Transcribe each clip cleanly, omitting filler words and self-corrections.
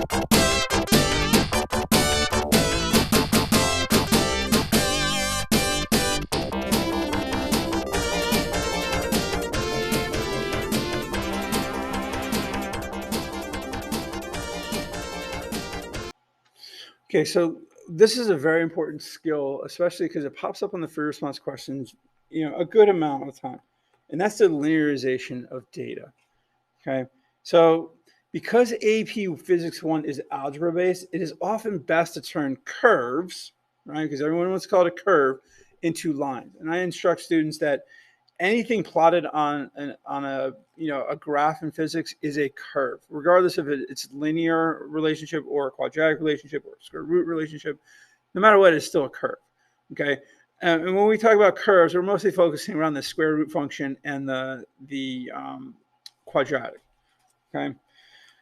Okay, so this is a very important skill, especially because it pops up on the free response questions, a good amount of time, and that's the linearization of data. Okay, so because AP Physics 1 is algebra based, it is often best to turn curves, right? Because everyone wants to call it a curve, into lines, and I instruct students that anything plotted on a graph in physics is a curve, regardless if it's linear relationship or a quadratic relationship or a square root relationship. No matter what, it's still a curve. Okay, and when we talk about curves, we're mostly focusing around the square root function and the quadratic. Okay,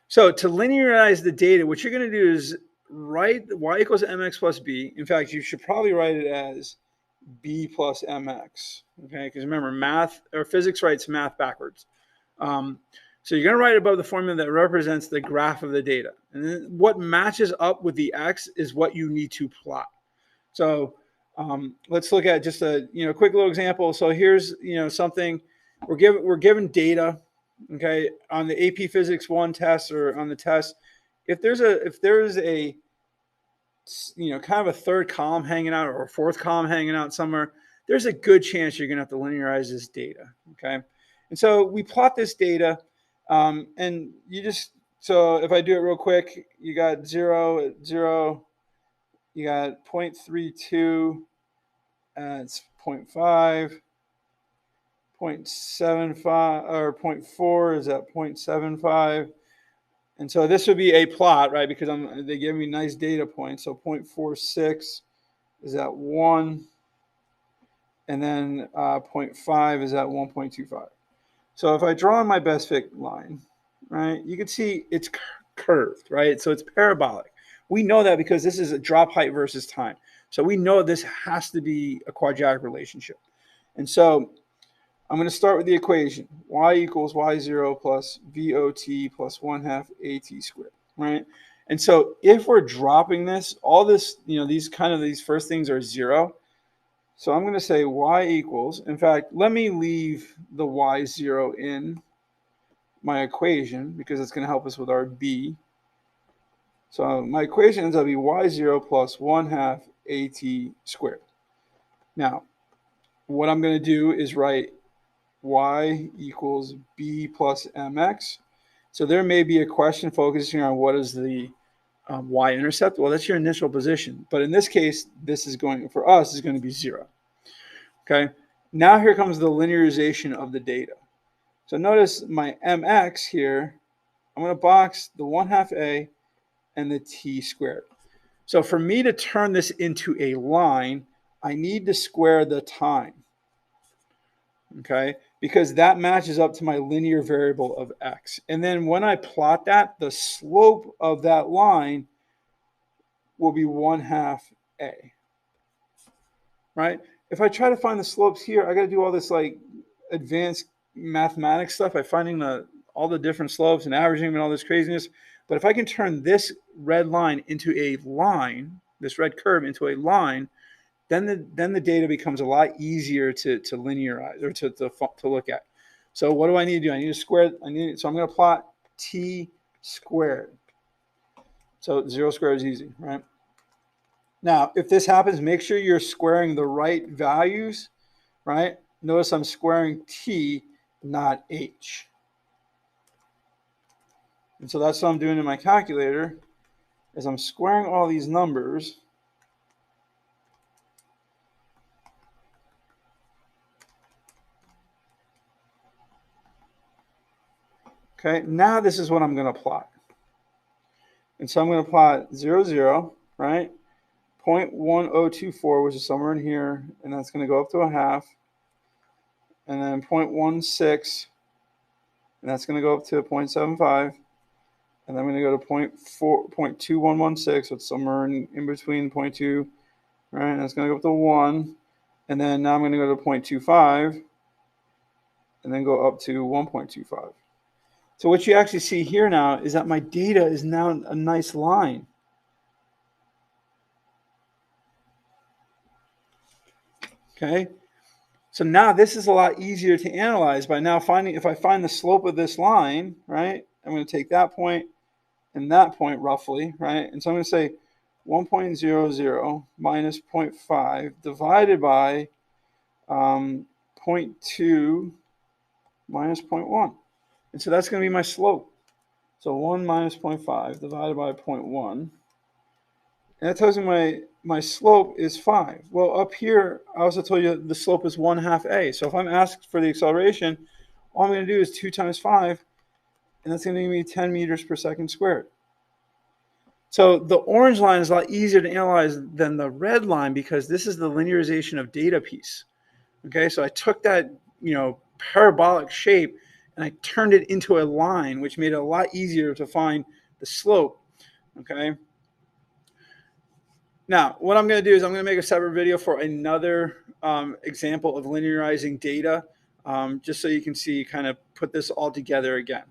so to linearize the data, what you're going to do is write y equals mx plus b. In fact, you should probably write it as b plus mx, okay? Because remember, math or physics writes math backwards. So you're going to write above the formula that represents the graph of the data. And then what matches up with the x is what you need to plot. So let's look at just a quick little example. So here's something we're given data, okay, on the AP Physics 1 test or on the test. If there's a kind of a third column hanging out or a fourth column hanging out somewhere, there's a good chance you're going to have to linearize this data, okay? And so we plot this data, and so if I do it real quick, you got 0, 0, you got 0.32, it's 0.5, 0.75, or 0.4 is at 0.75. And so this would be a plot, right? Because they give me nice data points. So 0.46 is at 1, and then 0.5 is at 1.25. So if I draw my best fit line, right, you can see it's curved, right? So it's parabolic. We know that because this is a drop height versus time. So we know this has to be a quadratic relationship. And so I'm going to start with the equation. Y equals y0 plus VOT plus 1/2 AT squared, right? And so if we're dropping this, all this, these first things are 0. So I'm going to say y equals, in fact, let me leave the y0 in my equation because it's going to help us with our b. So my equation ends up being y0 plus 1/2 AT squared. Now, what I'm going to do is write y equals b plus mx. So there may be a question focusing on what is the y-intercept. Well, that's your initial position. But in this case, this is going, for us, is going to be 0. Okay. Now here comes the linearization of the data. So notice my mx here, I'm going to box the 1/2 a and the t squared. So for me to turn this into a line, I need to square the time. Okay, because that matches up to my linear variable of x. And then when I plot that, the slope of that line will be 1/2 a. Right? If I try to find the slopes here, I got to do all this like advanced mathematics stuff by finding all the different slopes and averaging them and all this craziness. But if I can turn this red line into a line, this red curve into a line, then the data becomes a lot easier to linearize or to look at. So what do I need to do? I need to square. So I'm going to plot t squared. So 0 squared is easy, right? Now, if this happens, make sure you're squaring the right values, right? Notice I'm squaring t, not h. And so that's what I'm doing in my calculator, is I'm squaring all these numbers. Okay, now this is what I'm going to plot. And so I'm going to plot 0, 0, right? 0.1024, which is somewhere in here, and that's going to go up to 1/2. And then 0.16, and that's going to go up to 0.75. And then I'm going to go to 0.2116, so it's somewhere in between 0.2, right? And that's going to go up to 1. And then now I'm going to go to 0.25, and then go up to 1.25. So what you actually see here now is that my data is now a nice line. Okay, so now this is a lot easier to analyze by now finding, if I find the slope of this line, right, I'm going to take that point and that point roughly, right, and so I'm going to say 1.00 minus 0.5 divided by 0.2 minus 0.1. And so that's going to be my slope. So 1 minus 0.5 divided by 0.1. And that tells me my slope is 5. Well, up here, I also told you the slope is 1/2 a. So if I'm asked for the acceleration, all I'm going to do is 2 times 5, and that's going to give me 10 meters per second squared. So the orange line is a lot easier to analyze than the red line because this is the linearization of data piece. Okay, so I took that, parabolic shape and I turned it into a line, which made it a lot easier to find the slope. Okay. Now, what I'm going to do is I'm going to make a separate video for another example of linearizing data, just so you can see, kind of put this all together again.